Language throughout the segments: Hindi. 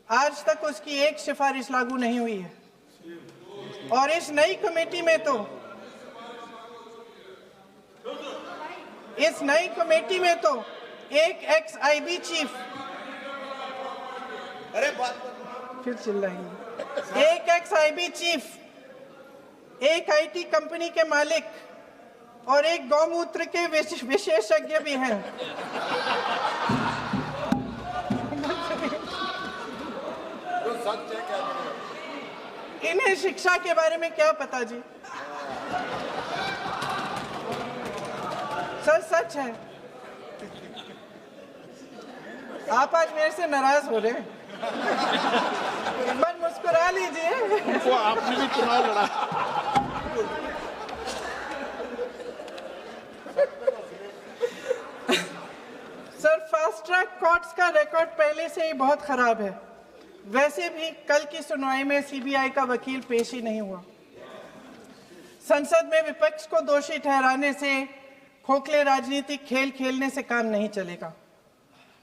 आज तक उसकी एक सिफारिश लागू नहीं हुई है। और इस नई कमेटी में तो एक एक्स आईबी चीफ, फिर चिल्लाएंगे, एक एक्स आईबी चीफ, एक आईटी कंपनी के मालिक और एक गौमूत्र के विशेषज्ञ भी हैं। इन्हें शिक्षा के बारे में क्या पता जी? सर सच है। आप आज मेरे से नाराज हो रहे हैं? एक बार मुस्कुरा लीजिए। वो आपने भी चुनाव लड़ा। सर, फास्ट ट्रैक कोर्ट्स का रिकॉर्ड पहले से ही बहुत खराब है। वैसे भी कल की सुनवाई में सीबीआई का वकील पेश ही नहीं हुआ। संसद में विपक्ष को दोषी ठहराने से, खोखले राजनीतिक खेल खेलने से काम नहीं चलेगा।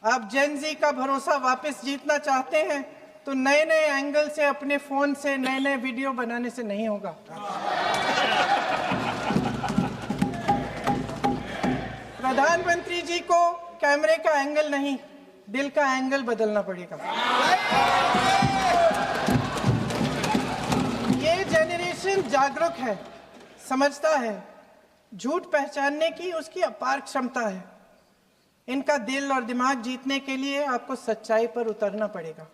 आप जेन जी का भरोसा वापस जीतना चाहते हैं तो नए नए एंगल से, अपने फोन से नए नए वीडियो बनाने से नहीं होगा। प्रधानमंत्री जी को कैमरे का एंगल नहीं, दिल का एंगल बदलना पड़ेगा। ये जेनरेशन जागरूक है, समझता है, झूठ पहचानने की उसकी अपार क्षमता है। इनका दिल और दिमाग जीतने के लिए आपको सच्चाई पर उतरना पड़ेगा।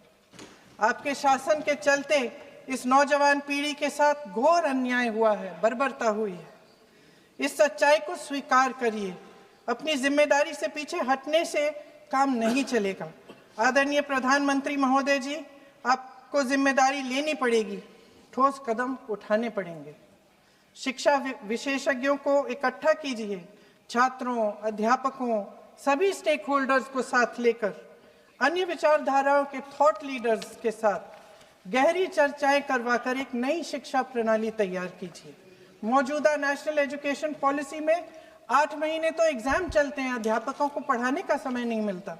आपके शासन के चलते इस नौजवान पीढ़ी के साथ घोर अन्याय हुआ है, बर्बरता हुई है। इस सच्चाई को स्वीकार करिए। अपनी जिम्मेदारी से पीछे हटने से काम नहीं चलेगा। आदरणीय प्रधानमंत्री महोदय जी, आपको जिम्मेदारी लेनी पड़ेगी, ठोस कदम उठाने पड़ेंगे। शिक्षा विशेषज्ञों को इकट्ठा कीजिए, छात्रों, अध्यापकों, सभी स्टेक होल्डर्स को साथ लेकर, अन्य विचारधाराओं के थॉट लीडर्स के साथ गहरी चर्चाएं करवाकर एक नई शिक्षा प्रणाली तैयार कीजिए। मौजूदा नेशनल एजुकेशन पॉलिसी में 8 महीने तो एग्जाम चलते हैं, अध्यापकों को पढ़ाने का समय नहीं मिलता।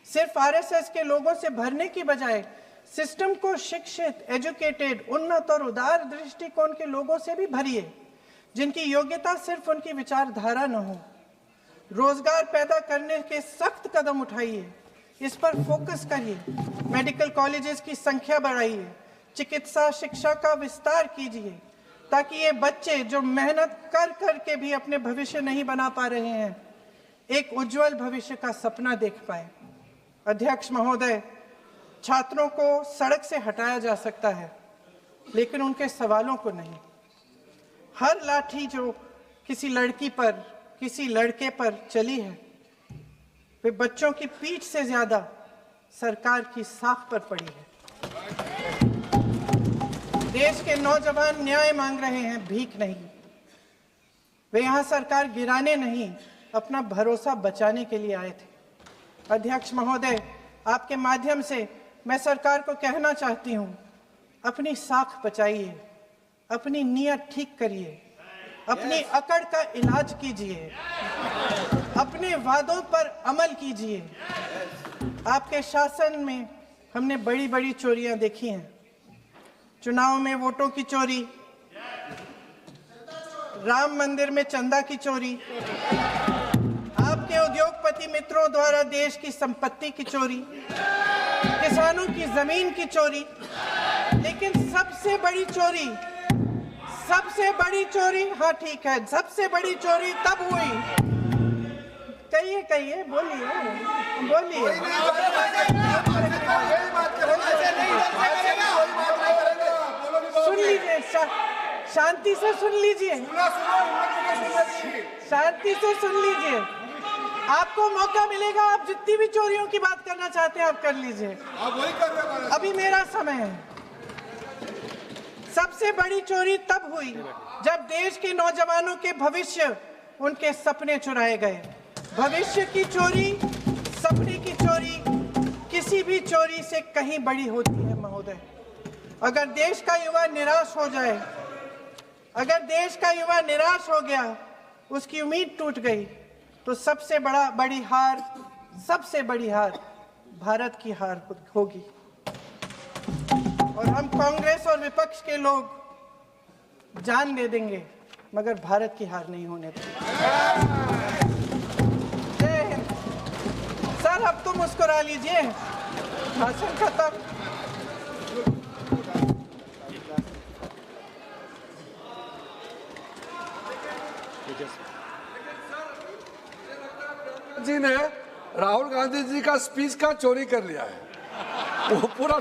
सिर्फ आरएसएस के लोगों से भरने की बजाय सिस्टम को शिक्षित, एजुकेटेड, उन्नत और उदार दृष्टिकोण के लोगों से भी भरिए, जिनकी योग्यता सिर्फ उनकी विचारधारा न हो। रोजगार पैदा करने के सख्त कदम उठाइए, इस पर फोकस करिए। मेडिकल कॉलेजेस की संख्या बढ़ाइए, चिकित्सा शिक्षा का विस्तार कीजिए, ताकि ये बच्चे जो मेहनत कर कर के भी अपने भविष्य नहीं बना पा रहे हैं, एक उज्जवल भविष्य का सपना देख पाए। अध्यक्ष महोदय, छात्रों को सड़क से हटाया जा सकता है, लेकिन उनके सवालों को नहीं। हर लाठी जो किसी लड़की पर, किसी लड़के पर चली है, वे बच्चों की पीठ से ज्यादा सरकार की साख पर पड़ी है। देश के नौजवान न्याय मांग रहे हैं, भीख नहीं। वे यहाँ सरकार गिराने नहीं, अपना भरोसा बचाने के लिए आए थे। अध्यक्ष महोदय, आपके माध्यम से मैं सरकार को कहना चाहती हूँ, अपनी साख बचाइए, अपनी नीयत ठीक करिए, अपनी अकड़ का इलाज कीजिए, अपने वादों पर अमल कीजिए। आपके शासन में हमने बड़ी बड़ी चोरियां देखी हैं। चुनाव में वोटों की चोरी, राम मंदिर में चंदा की चोरी, आपके उद्योगपति मित्रों द्वारा देश की संपत्ति की चोरी, किसानों की जमीन की चोरी, लेकिन सबसे बड़ी चोरी, हाँ ठीक है, सबसे बड़ी चोरी तब हुई। कहिए, बोलिए। सुन लीजिए, शांति से सुन लीजिए, शांति से सुन लीजिए। आपको मौका मिलेगा, आप जितनी भी चोरियों की बात करना चाहते हैं आप कर लीजिए, अभी मेरा समय है। सबसे बड़ी चोरी तब हुई जब देश के नौजवानों के भविष्य, उनके सपने चुराए गए। भविष्य की चोरी, सपने की चोरी किसी भी चोरी से कहीं बड़ी होती है महोदय। अगर देश का युवा निराश हो जाए, अगर देश का युवा निराश हो गया, उसकी उम्मीद टूट गई, तो सबसे बड़ी हार भारत की हार होगी। और हम कांग्रेस और विपक्ष के लोग जान दे देंगे, मगर भारत की हार नहीं होने देंगे। जय हिंद। सर अब तो मुस्कुरा लीजिए, भाषण खत्म। जी ने राहुल गांधी जी का स्पीच का चोरी कर लिया है, वो पूरा